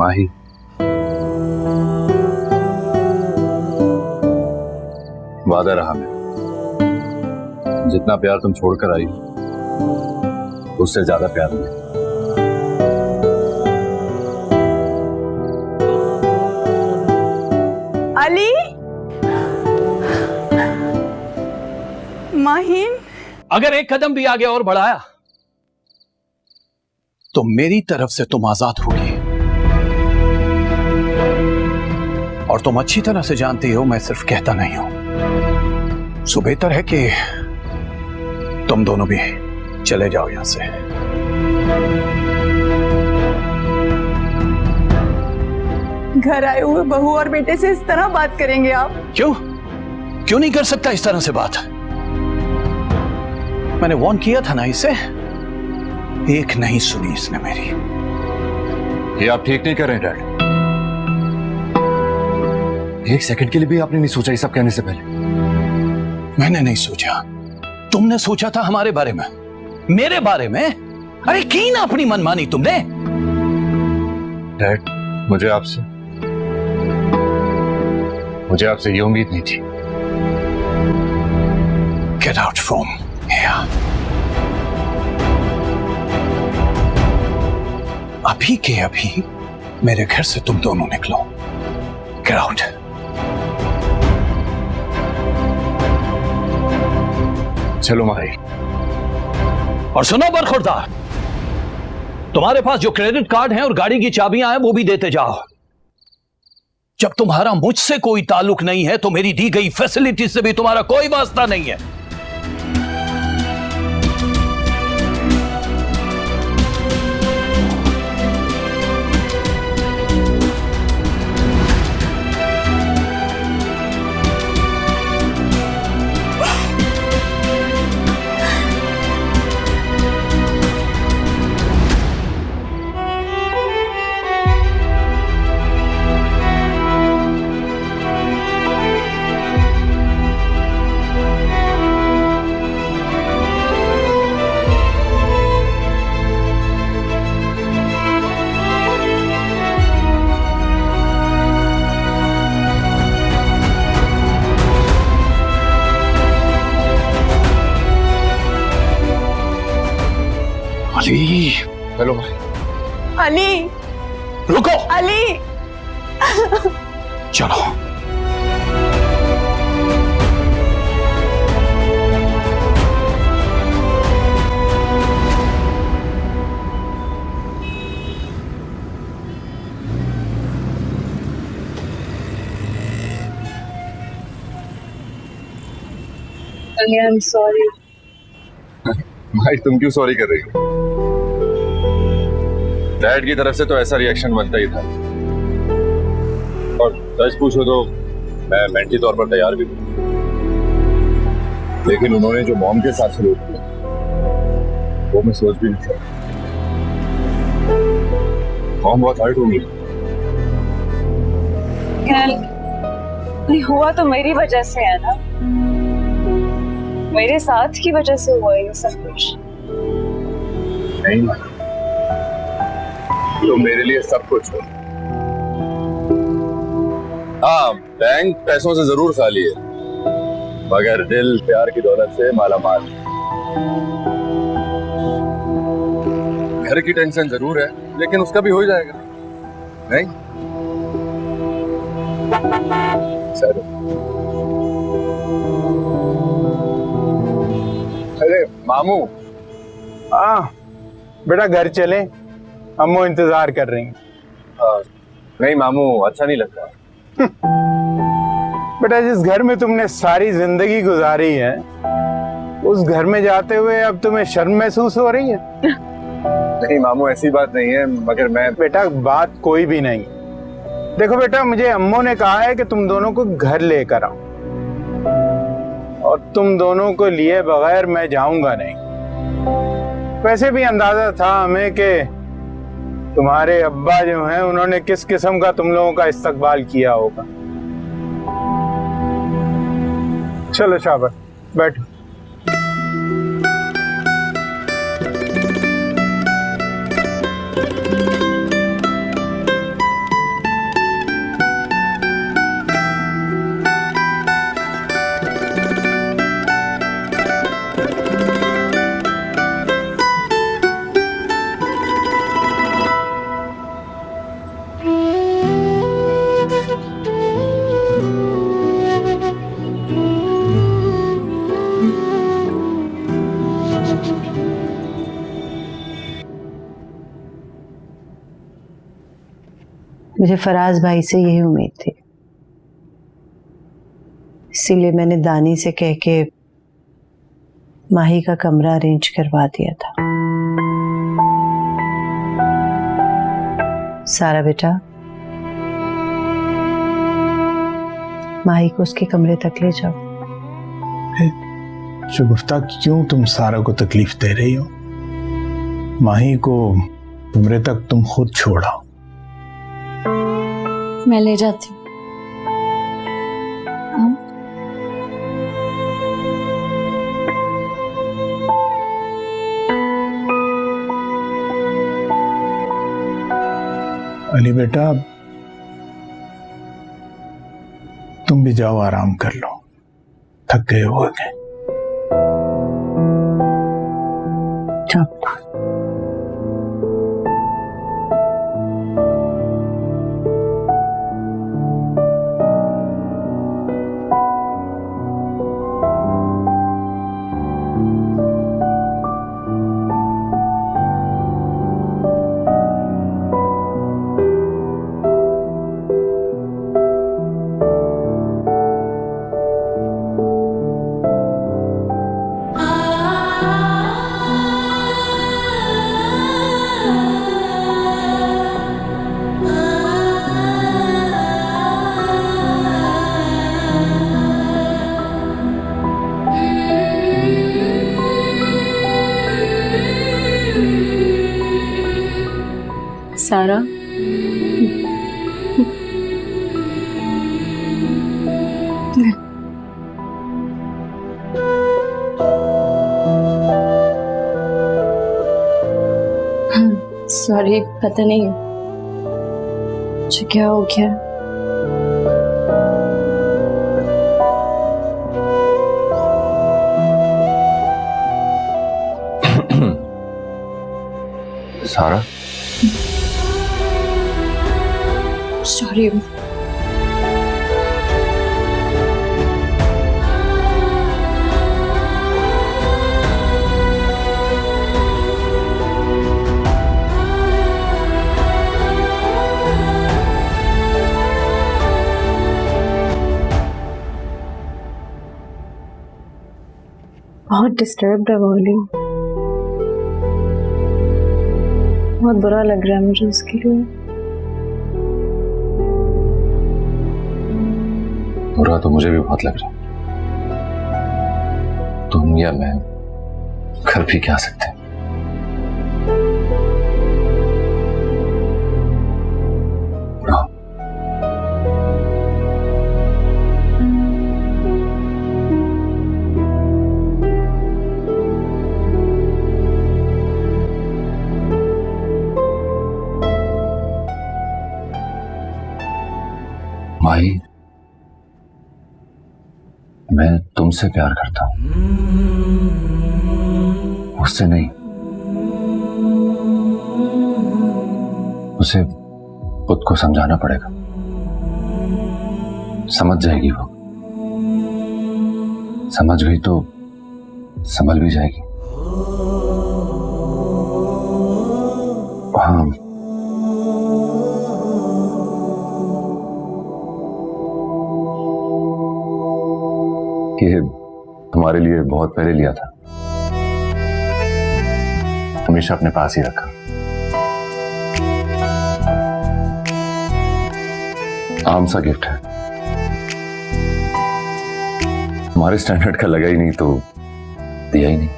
माही, वादा रहा मेरा, जितना प्यार तुम छोड़कर आई उससे ज्यादा प्यार नहीं। अली, माहिन, अगर एक कदम भी आगे और बढ़ाया तो मेरी तरफ से तुम आजाद होगी। और तुम अच्छी तरह से जानती हो मैं सिर्फ कहता नहीं हूं। सो बेहतर है कि तुम दोनों भी चले जाओ यहां से। घर आए हुए बहू और बेटे से इस तरह बात करेंगे आप? क्यों नहीं कर सकता इस तरह से बात? मैंने वार्न किया था ना इसे, एक नहीं सुनी इसने मेरी। ये आप ठीक नहीं कर रहे डैड। एक सेकंड के लिए भी आपने नहीं सोचा ये सब कहने से पहले? मैंने नहीं सोचा, तुमने सोचा था हमारे बारे में, मेरे बारे में। अरे की ना अपनी मनमानी तुमने। डैड, मुझे आपसे ये उम्मीद नहीं थी। Get out from here. अभी के अभी मेरे घर से तुम दोनों निकलो। Get out. चलो माही। और सुनो बरखुरदार, तुम्हारे पास जो क्रेडिट कार्ड हैं और गाड़ी की चाबियां हैं वो भी देते जाओ। जब तुम्हारा मुझसे कोई ताल्लुक नहीं है तो मेरी दी गई फैसिलिटी से भी तुम्हारा कोई वास्ता नहीं है। अली, हेलो माही। अली, रुको। अली, चलो। Ali, I am sorry. Mahi, तुम क्यों सॉरी कर रही हो? डैड की तरफ से तो ऐसा रिएक्शन बनता ही था। और सच पूछो तो मैं मेंटली तौर पर तैयार भी हूँ, लेकिन उन्होंने जो मॉम के साथ सलूक किया वो मैं सोच भी नहीं सकता। मॉम बहुत हर्ट होंगी। हुआ तो मेरी वजह से है ना, मेरे साथ की वजह से हुआ ये सब कुछ। नहीं माँ, तो मेरे लिए सब कुछ हो। हाँ, बैंक पैसों से जरूर खाली है, मगर दिल प्यार की दौलत से माला माल। घर की टेंशन जरूर है, लेकिन उसका भी हो जाएगा। नहीं सर। अरे मामू। हाँ बेटा, घर चले, अम्मू इंतजार कर रही हैं। नहीं मामू, अच्छा नहीं लगता। बेटा, जिस घर में तुमने सारी जिंदगी गुजारी है उस घर में जाते हुए अब तुम्हें शर्म महसूस हो रही है? नहीं मामू, ऐसी बात नहीं है, मगर मैं। बेटा, बात कोई भी नहीं। देखो बेटा, मुझे अम्मू ने कहा है कि तुम दोनों को घर लेकर आओ, और तुम दोनों को लिए बगैर मैं जाऊंगा नहीं। वैसे भी अंदाजा था हमें कि तुम्हारे अब्बा जो हैं उन्होंने किस किस्म का तुम लोगों का इस्तकबाल किया होगा। चलो शाबाश, बैठो। मुझे फराज भाई से यही उम्मीद थी, इसीलिए मैंने दानी से कह के माही का कमरा अरेंज करवा दिया था। सारा बेटा, माही को उसके कमरे तक ले जाओ। शगुफ्ता, क्यों तुम सारा को तकलीफ दे रही हो? माही को कमरे तक तुम खुद छोड़ाओ। मैं ले जाती हूँ। अली बेटा, तुम भी जाओ, आराम कर लो, थक गए होगे। सारा, सॉरी, पता नहीं मुझे क्या हो गया। सारा, सॉरी। बहुत डिस्टर्ब्ड है बोली, बहुत बुरा लग रहा है मुझे उसके लिए। बुरा तो मुझे भी बहुत लग रहा है। तुम या मैं कर भी क्या सकते हैं? माही, मैं तुमसे प्यार करता हूं, उससे नहीं। उसे खुद को समझाना पड़ेगा, समझ जाएगी वो। समझ गई तो संभल भी जाएगी। हाँ, ये तुम्हारे लिए बहुत पहले लिया था, हमेशा अपने पास ही रखा। आम सा गिफ्ट है, हमारे स्टैंडर्ड का लगा ही नहीं तो दिया ही नहीं।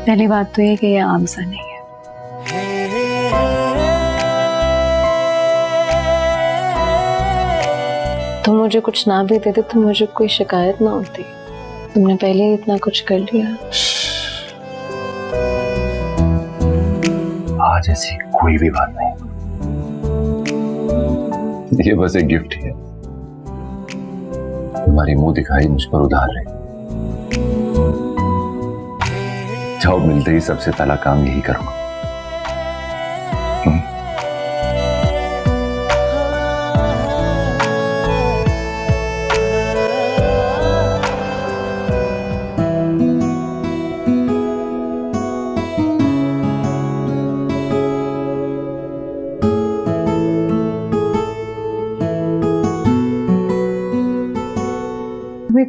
पहली बात तो ये कि ये आम सा नहीं है। तुम मुझे कुछ ना भी देते तो मुझे कोई शिकायत ना होती। तुमने पहले ही इतना कुछ कर लिया। आज ऐसी कोई भी बात नहीं, ये बस एक गिफ्ट ही है। तुम्हारी मुंह दिखाई मुझ पर उधार रही। जॉब मिलते ही सबसे पहला काम यही करूंगा।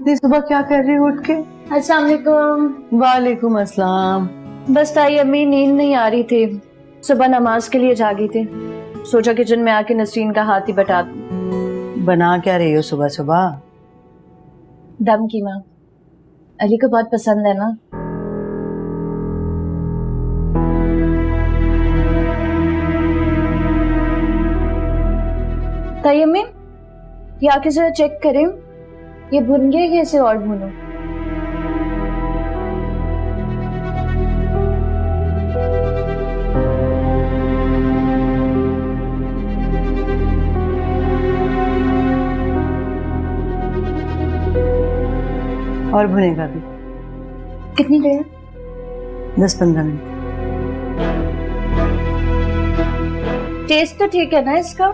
इतनी सुबह क्या कर रही हो उठ के? अस्सलाम वालेकुम। वालेकुम अस्सलाम। बस ताई अम्मी नींद नहीं आ रही थी, सुबह नमाज के लिए जागी थी, सोचा किचन में आके नसरीन का हाथ ही बटा दूं। बना क्या रही हो सुबह सुबह? दम कीमा, अली को बहुत पसंद है ना। ताई अम्मी, ये आके जरा चेक करें, ये भुन गए कि इसे और भूनो? और भुनेगा भी। कितनी देर? 10-15 मिनट। टेस्ट तो ठीक है ना इसका?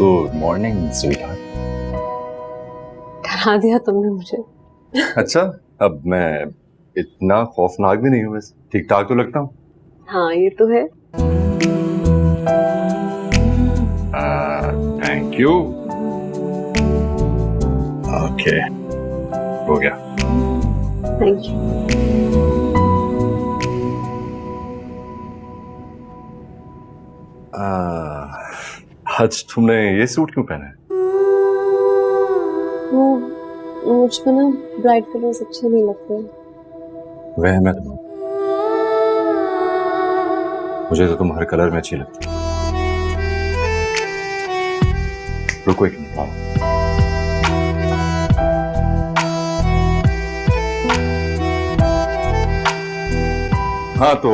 Good morning sweetheart. डरा दिया तुमने मुझे। अच्छा, अब मैं इतना खौफनाक भी नहीं हूँ, बस ठीक ठाक तो लगता हूँ। हाँ ये तो है। Thank you. ओके, हो गया। Thank you. आज तुमने ये सूट क्यों पहना है? वो मुझ पे ना ब्राइट कलर्स अच्छे नहीं लगते। वह मैं तुम्हें, मुझे तो तुम हर कलर में अच्छी लगती हो। रुको एक मिनट, आओ। हाँ तो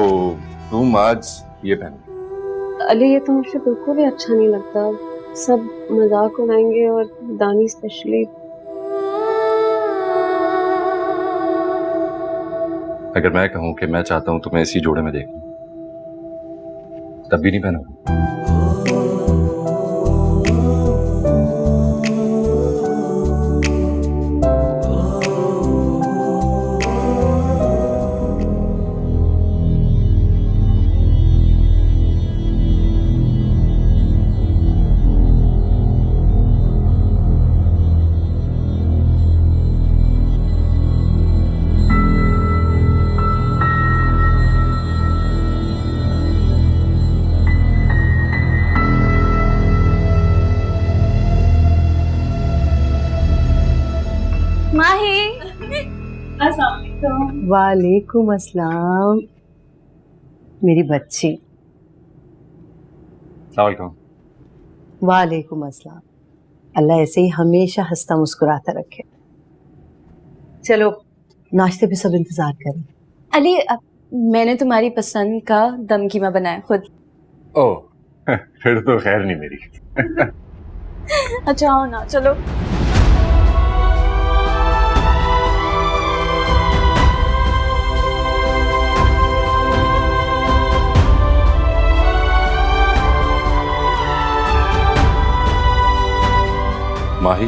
तुम आज ये पहनो। अली ये तो मुझे बिल्कुल ही अच्छा नहीं लगता, सब मजाक उड़ाएंगे और दानी स्पेशली। अगर मैं कहूं कि मैं चाहता हूं तुम्हें इसी जोड़े में देखूं, तब भी नहीं पहनोगे? वालेकुम अस्सलाम मेरी बच्ची। सलाम। वालेकुम अस्सलाम। अल्लाह ऐसे ही हमेशा हंसता मुस्कुराता रखे। चलो नाश्ते पे सब इंतजार करें। अली मैंने तुम्हारी पसंद का दम कीमा बनाया खुद। ओह, फिर तो खैर नहीं मेरी। अच्छा आओ ना, चलो। माही,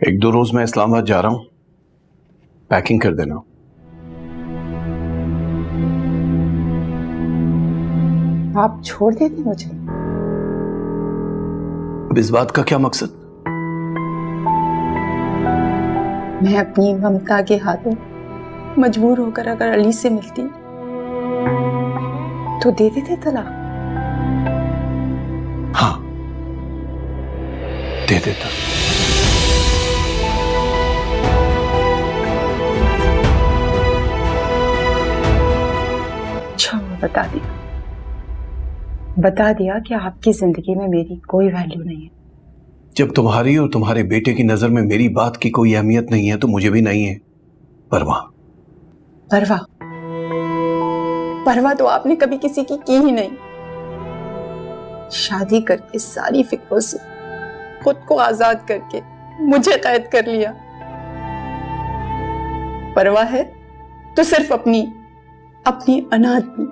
1-2 रोज मैं इस्लामाबाद जा रहा हूं, पैकिंग कर देना। आप छोड़ देते मुझे? अब इस बात का क्या मकसद? मैं अपनी ममता के हाथों मजबूर होकर अगर अली से मिलती तो दे देते तलाक। हाँ, दे देता। अच्छा, बता दिया कि आपकी जिंदगी में मेरी कोई वैल्यू नहीं है। जब तुम्हारी और तुम्हारे बेटे की नजर में मेरी बात की कोई अहमियत नहीं है तो मुझे भी नहीं है परवाह। परवाह तो आपने कभी किसी की ही नहीं। शादी करके सारी फिक्रों से खुद को आजाद करके मुझे कैद कर लिया। परवाह है तो सिर्फ अपनी अनाथ की।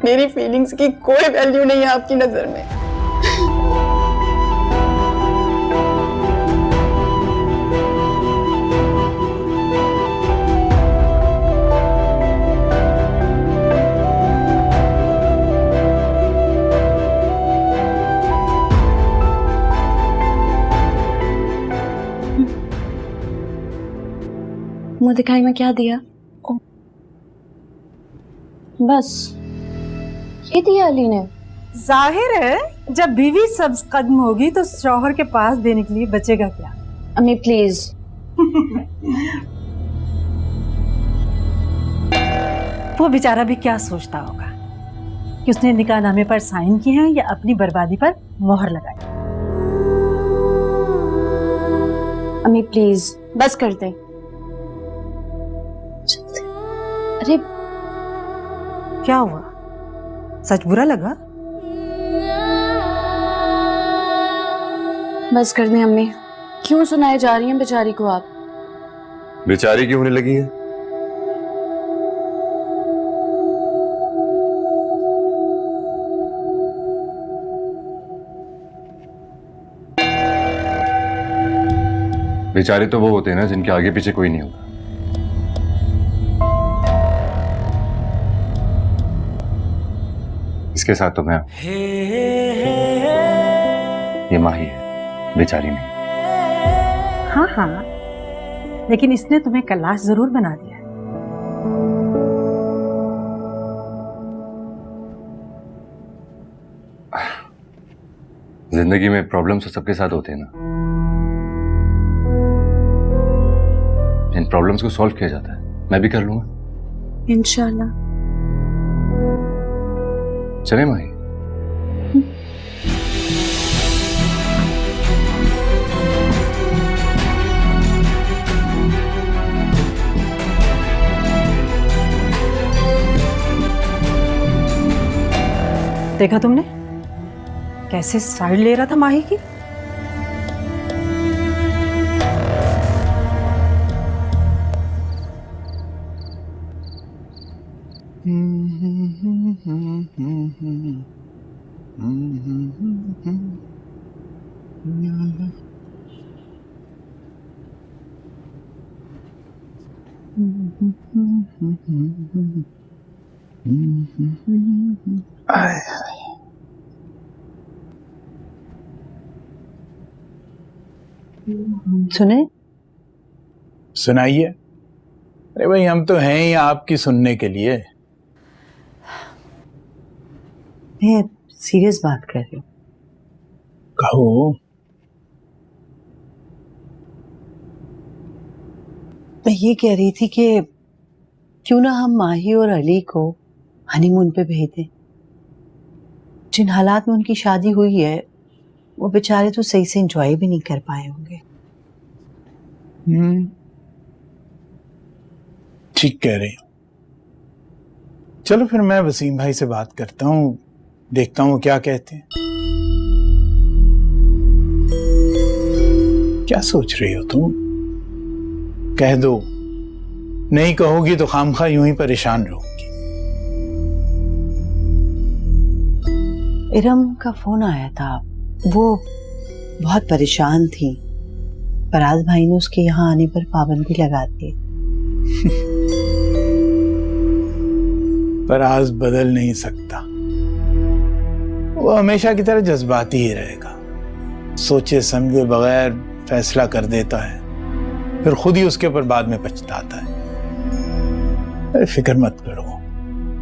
मेरी फीलिंग्स की कोई वैल्यू नहीं है आपकी नजर में। मुंह दिखाई में क्या दिया? बस ये दिया अली ने। जाहिर है जब बीवी सब्ज कदम होगी तो शौहर के पास देने के लिए बचेगा क्या? अम्मी प्लीज। वो बेचारा भी क्या सोचता होगा कि उसने निकाहनामे पर साइन किए हैं या अपनी बर्बादी पर मोहर लगाई। अम्मी प्लीज बस कर दे। अरे क्या हुआ? सच बुरा लगा? बस कर दें अम्मी। क्यों सुनाए जा रही हैं बेचारी को आप? बेचारी क्यों होने लगी है? बेचारे तो वो होते हैं ना जिनके आगे पीछे कोई नहीं होता। इसके साथ तो मैं, ये माही है, बेचारी नहीं। हाँ हाँ, लेकिन इसने तुम्हें कलाश जरूर बना दिया। जिंदगी में प्रॉब्लम्स तो सबके साथ होते हैं ना। इन प्रॉब्लम्स को सॉल्व किया जाता है, मैं भी कर लूंगा इंशाल्लाह। चले माही। देखा तुमने कैसे साइड ले रहा था माही की? सुने? सुनाइए। अरे भाई, हम तो हैं ही आपकी सुनने के लिए। मैं सीरियस बात कर रही हूँ। कहो। मैं ये कह रही थी कि क्यों ना हम माही और अली को हनीमून पे भेज दें। जिन हालात में उनकी शादी हुई है वो बेचारे तो सही से एंजॉय भी नहीं कर पाए होंगे। ठीक कह रही हूँ। चलो फिर मैं वसीम भाई से बात करता हूँ, देखता हूँ वो क्या कहते हैं। क्या सोच रही हो तुम? कह दो, नहीं कहोगी तो खामखा यूं ही परेशान रहोगी। इरम का फोन आया था, वो बहुत परेशान थी। फराज भाई ने उसके यहाँ आने पर पाबंदी लगा दी। फराज बदल नहीं सकता, वो हमेशा की तरह जज्बाती ही रहेगा। सोचे समझे बगैर फैसला कर देता है, फिर खुद ही उसके ऊपर बाद में पछताता है। अरे फिक्र मत करो,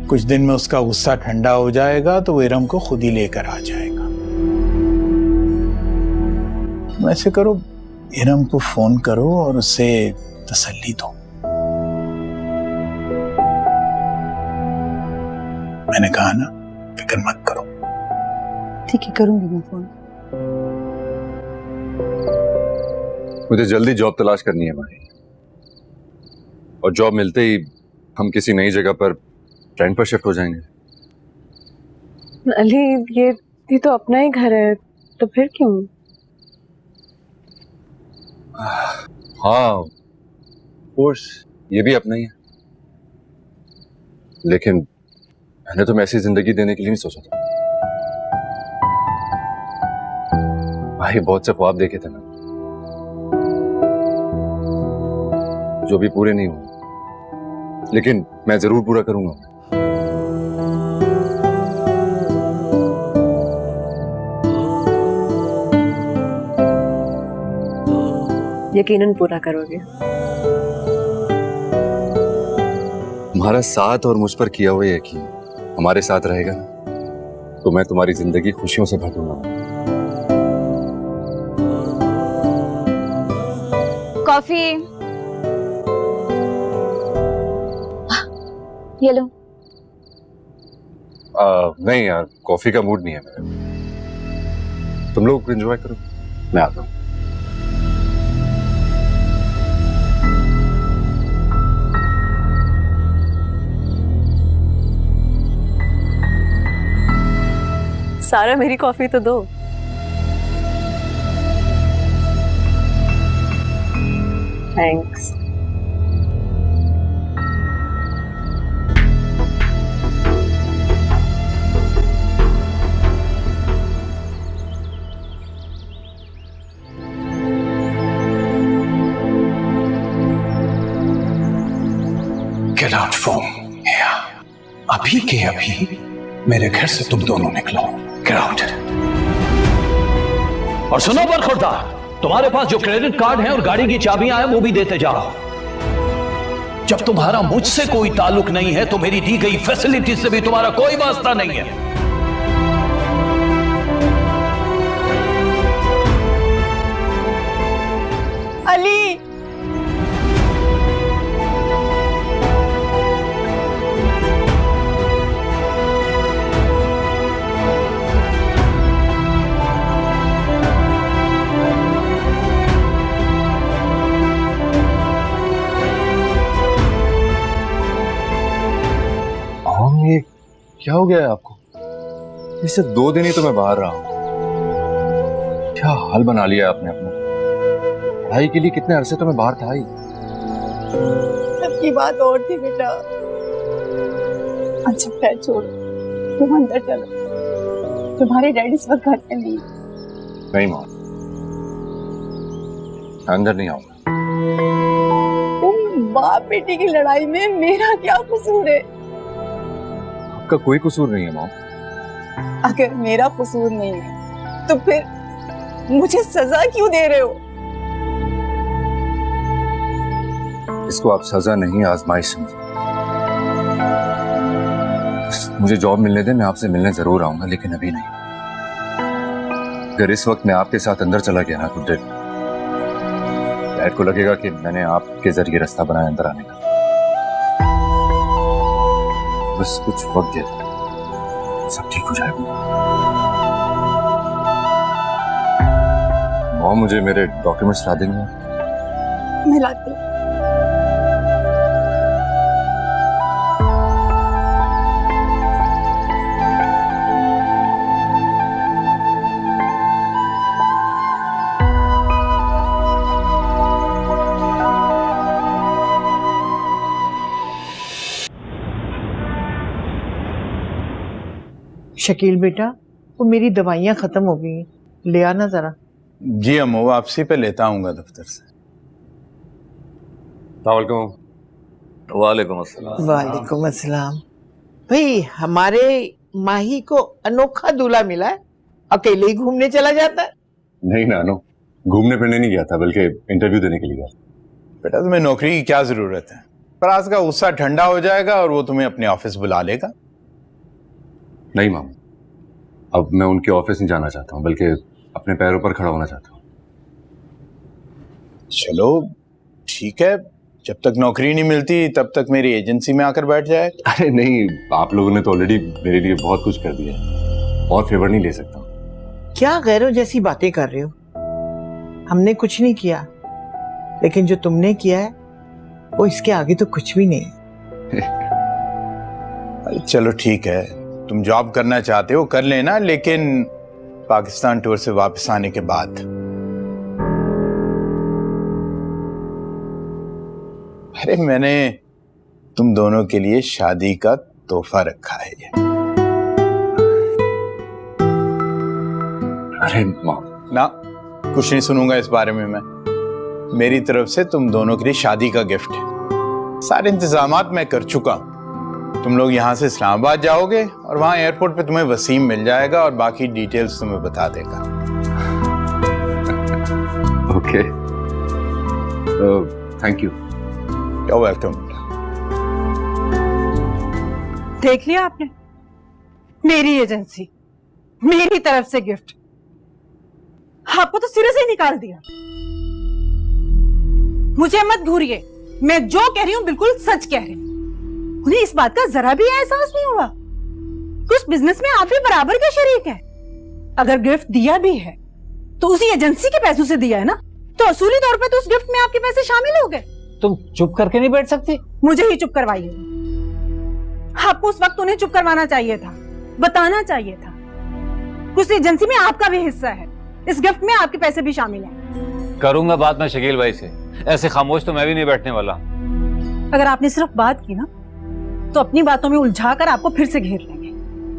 कुछ दिन में उसका गुस्सा ठंडा हो जाएगा तो वो इरम को खुद ही लेकर आ जाएगा। तुम ऐसे करो, इरम को फोन करो और उसे तसल्ली दो। मैंने कहा ना, फिक्र मत करो। ठीक है, करूंगी मैं फोन। मुझे जल्दी जॉब तलाश करनी है भाई, और जॉब मिलते ही हम किसी नई जगह पर रेंट पर शिफ्ट हो जाएंगे। अली, ये तो अपना ही घर है, तो फिर क्यों? हाँ कोर्स, ये भी अपना ही है, लेकिन मैंने तो ऐसी जिंदगी देने के लिए नहीं सोचा था भाई। बहुत से ख्वाब देखे थे मैंने, जो भी पूरे नहीं हुए, लेकिन मैं जरूर पूरा करूंगा। यकीनन पूरा करोगे। तुम्हारा साथ और मुझ पर किया हुआ यकीन हमारे साथ रहेगा ना, तो मैं तुम्हारी जिंदगी खुशियों से भर दूंगा। कॉफी ये लो। नहीं यार, कॉफी का मूड नहीं है मेरा। तुम लोग एंजॉय करो, मैं आता हूँ। सारा, मेरी कॉफी तो दो। Thanks. Get out from here. अभी के अभी मेरे घर से तुम दोनों निकलो। Get out. और सुनो बरखुरदार, तुम्हारे पास जो क्रेडिट कार्ड है और गाड़ी की चाबियां हैं वो भी देते जाओ। जब तुम्हारा मुझसे कोई ताल्लुक नहीं है तो मेरी दी गई फैसिलिटी से भी तुम्हारा कोई वास्ता नहीं है। अली, ये क्या हो गया है आपको? ये सिर्फ 2 दिन ही तो मैं बाहर रहा हूँ, क्या हाल बना लिया आपने अपना। पढ़ाई के लिए कितने अरसे तो मैं बाहर था ही। सबकी बात और थी बेटा। अच्छा पैर छोड़, तुम अंदर चलो, तुम्हारे डैडी इस वक्त घर पे नहीं। नहीं माँ, अंदर नहीं आऊंगा। तुम बाप बेटी की लड़ाई में मेरा क्या कसूर है? का कोई कसूर नहीं है माँ। अगर मेरा कसूर नहीं है तो फिर मुझे सजा क्यों दे रहे हो? इसको आप सजा नहीं, आजमाइश समझो। मुझे जॉब मिलने दे, मैं आपसे मिलने जरूर आऊंगा, लेकिन अभी नहीं। अगर इस वक्त मैं आपके साथ अंदर चला गया ना तो डैड को लगेगा कि मैंने आपके जरिए रास्ता बनाया अंदर आने का। बस कुछ वक्त दे दो, सब ठीक हो जाएगा। मॉम, मुझे मेरे डॉक्यूमेंट्स ला देंगे? मैं लाती हूँ। शकील बेटा, वो मेरी दवाइयाँ खत्म हो गई, ले आना जरा। जी अम्मू, वापसी पे लेता आऊंगा दफ्तर से। वालेकुम अस्सलाम। वालेकुम अस्सलाम। भाई हमारे माही को अनोखा दूल्हा मिला है, अकेले ही घूमने चला जाता है। नहीं नानो, घूमने फिरने नहीं गया था, बल्कि इंटरव्यू देने के लिए गया। बेटा तुम्हें नौकरी की क्या जरूरत है? फराज का गुस्सा ठंडा हो जाएगा और वो तुम्हें अपने ऑफिस बुला लेगा। नहीं मामू, अब मैं उनके ऑफिस नहीं जाना चाहता हूँ, बल्कि अपने पैरों पर खड़ा होना चाहता हूँ। चलो ठीक है, जब तक नौकरी नहीं मिलती तब तक मेरी एजेंसी में आकर बैठ जाए। अरे नहीं, आप लोगों ने तो ऑलरेडी मेरे लिए बहुत कुछ कर दिया है, और फेवर नहीं ले सकता। क्या गैरों जैसी बातें कर रहे हो? हमने कुछ नहीं किया, लेकिन जो तुमने किया है वो इसके आगे तो कुछ भी नहीं। अरे चलो ठीक है, तुम जॉब करना चाहते हो कर लेना, लेकिन पाकिस्तान टूर से वापस आने के बाद। अरे मैंने तुम दोनों के लिए शादी का तोहफा रखा है ये। अरे माँ, ना, कुछ नहीं सुनूंगा इस बारे में मैं। मेरी तरफ से तुम दोनों के लिए शादी का गिफ्ट है। सारे इंतजामात मैं कर चुका हूं। तुम लोग यहाँ से इस्लामाबाद जाओगे और वहां एयरपोर्ट पे तुम्हें वसीम मिल जाएगा और बाकी डिटेल्स तुम्हें बता देगा। Okay, thank you. You welcome. देख लिया आपने, मेरी एजेंसी, मेरी तरफ से गिफ्ट, आपको तो सिरे से ही निकाल दिया। मुझे मत घूरिए, मैं जो कह रही हूं बिल्कुल सच कह रही हूं। उन्हें इस बात का जरा भी एहसास नहीं हुआ कि उस बिजनेस में आप भी बराबर के शरीक हैं। अगर गिफ्ट दिया भी है तो उसी एजेंसी के पैसों से दिया है ना, तो असूली तौर पे तो उस गिफ्ट में आपके पैसे शामिल हो गए। तुम चुप करके नहीं बैठ सकती? मुझे ही चुप करवाइए। आपको उस वक्त उन्हें चुप करवाना चाहिए था, बताना चाहिए था उस एजेंसी में आपका भी हिस्सा है, इस गिफ्ट में आपके पैसे भी शामिल हैं। करूंगा बात मैं शकील भाई से, ऐसे खामोश तो मैं भी नहीं बैठने वाला। अगर आपने सिर्फ बात की ना, तो अपनी बातों में उलझा कर आपको फिर से घेर लेंगे।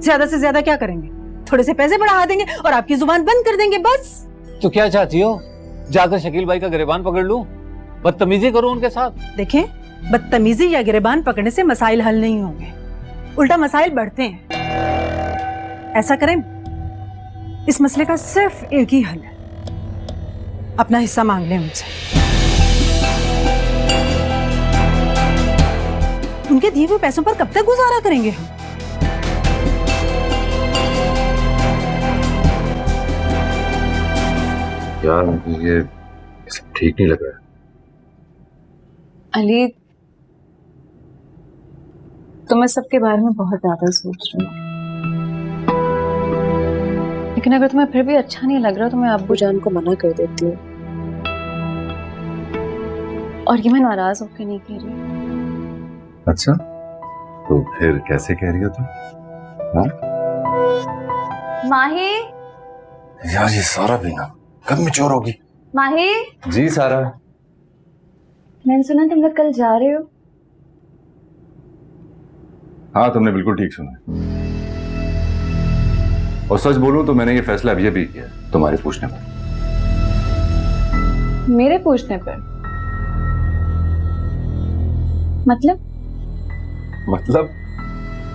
ज्यादा से ज्यादा क्या करेंगे, थोड़े से पैसे बढ़ा देंगे और आपकी जुबान बंद कर देंगे, बस। तो क्या चाहती हो, जाकर शकील भाई का गिरबान पकड़ लूं, बदतमीजी करूं उनके साथ? देखें, बदतमीजी या गिरबान पकड़ने से मसाइल हल नहीं होंगे, उल्टा मसाइल बढ़ते हैं। ऐसा करें, इस मसले का सिर्फ एक ही हल है, अपना हिस्सा मांग लें उनसे। उनके दिए हुए पैसों पर कब तक गुजारा करेंगे हम? यार ये सब ठीक नहीं लग रहा है। अली, तो मैं सबके बारे में बहुत ज्यादा सोच रही हूँ, लेकिन अगर तुम्हें फिर भी अच्छा नहीं लग रहा तो मैं अब्बू जान को मना कर देती हूँ। और ये मैं नाराज होकर नहीं कह रही। अच्छा, तो फिर कैसे कह रही हो तुम? हाँ? माही, यार ये सारा भी ना कब मैच्योर होगी? माही, जी सारा, मैंने सुना तुम लोग कल जा रहे हो। हाँ तुमने बिल्कुल ठीक सुना। और सच बोलूं तो मैंने ये फैसला अभी अभी किया तुम्हारे पूछने पर। मेरे पूछने पर?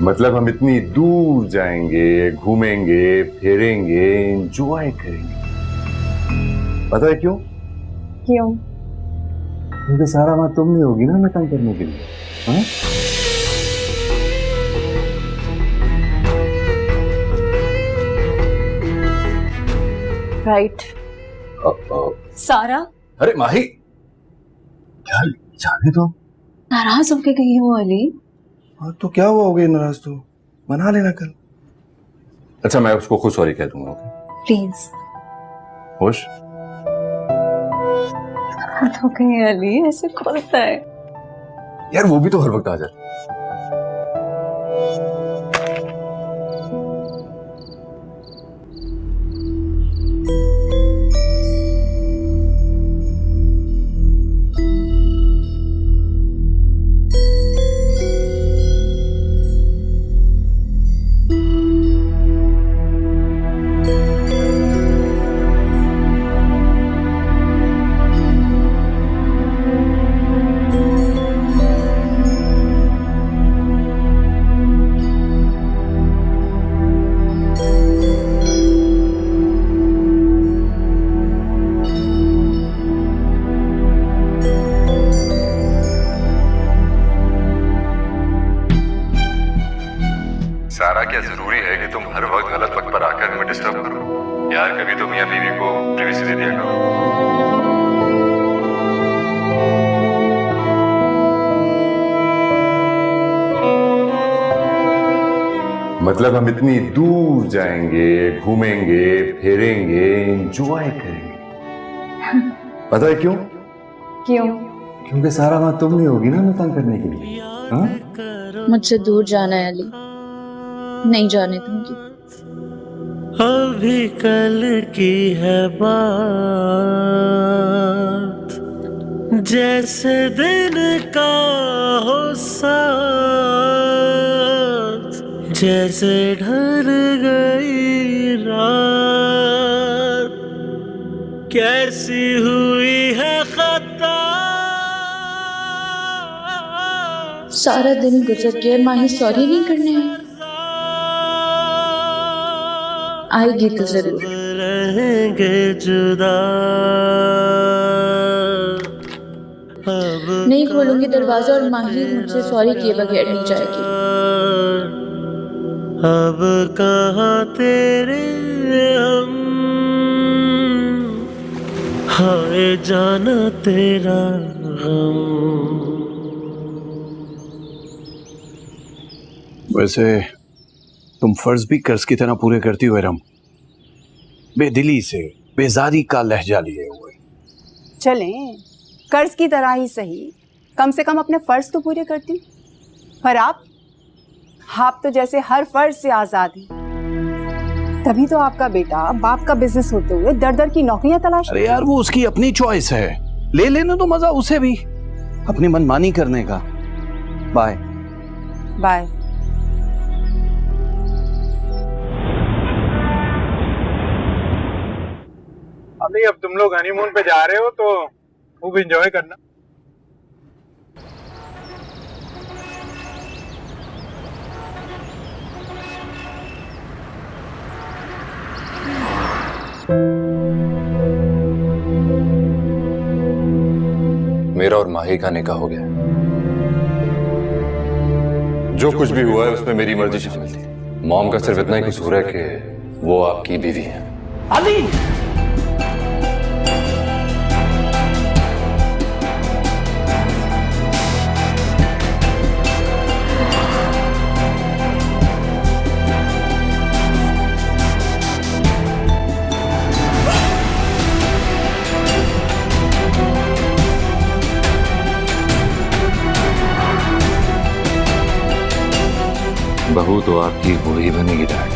मतलब हम इतनी दूर जाएंगे, घूमेंगे, फिरेंगे, एंजॉय करेंगे। पता है क्यों? क्यों? क्योंकि सारा बात तुम नहीं होगी ना मैं तंग करने के लिए। हाँ? राइट। सारा, अरे माही, यार जाने दो। नाराज होके गई हो अली? हाँ तो क्या हुआ, हो गई नाराज तो मना लेना कल। अच्छा मैं उसको खुद सॉरी कह दूंगा। Okay please. खुश? तो कहीं अली ऐसे खोलता है यार, वो भी तो हर वक्त आ जाता है। मैं डिस्टर्ब करूं? यार कभी तो मियां बीवी को प्राइवेसी दे दिया करो। मतलब हम इतनी दूर जाएंगे, घूमेंगे, फिरेंगे, एंजॉय करेंगे। पता है क्यों? क्यों? क्योंकि सारा वहां तुम नहीं होगी ना हमें तंग करने के लिए। हाँ? मुझसे दूर जाना है अली, नहीं जाने दूंगी। अभी कल की है बात, जैसे दिन का हो साथ, जैसे ढल गई रात, कैसी हुई है खता। सारा दिन गुजर गया, माही सॉरी नहीं करने हैं। आएगी तो जरूर। रहेंगे जुदा, नहीं खोलूंगी दरवाजा और माही मुझसे सॉरी किए बगैर नहीं जाएगी। अब कहाँ तेरे हम, हाय जाना तेरा गम। वैसे तुम फर्ज भी कर्ज की तरह पूरे करती हो रम, बेदिली से बेजारी का लहजा लिए हुए। चलें, कर्ज की तरह ही सही, कम से कम अपने फर्ज तो पूरे करती हूँ। पर आप तो जैसे हर फर्ज से आजाद हैं। तभी तो आपका बेटा बाप का बिजनेस होते हुए दर दर की नौकरियां तलाश। अरे यार वो उसकी अपनी चॉइस है, ले लेने तो मजा उसे भी, अपनी मनमानी करने का। Bye bye. अभी अब तुम लोग हनीमून पे जा रहे हो तो खूब एंजॉय करना। मेरा और माही का निकाह हो गया। जो कुछ भी हुआ है उसमें मेरी मर्जी शामिल थी। मॉम का सिर्फ इतना ही कसूर है कि वो आपकी बीवी है। अली बहू तो आपकी वही बनेगी डैड।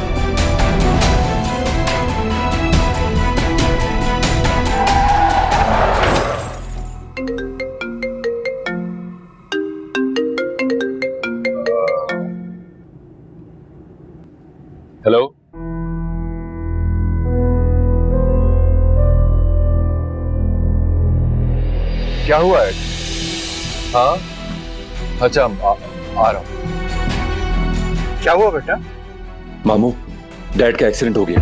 हेलो, क्या हुआ है? हाँ अच्छा, आ रहा हूं। क्या हुआ बेटा? मामू, डैड का एक्सीडेंट हो गया।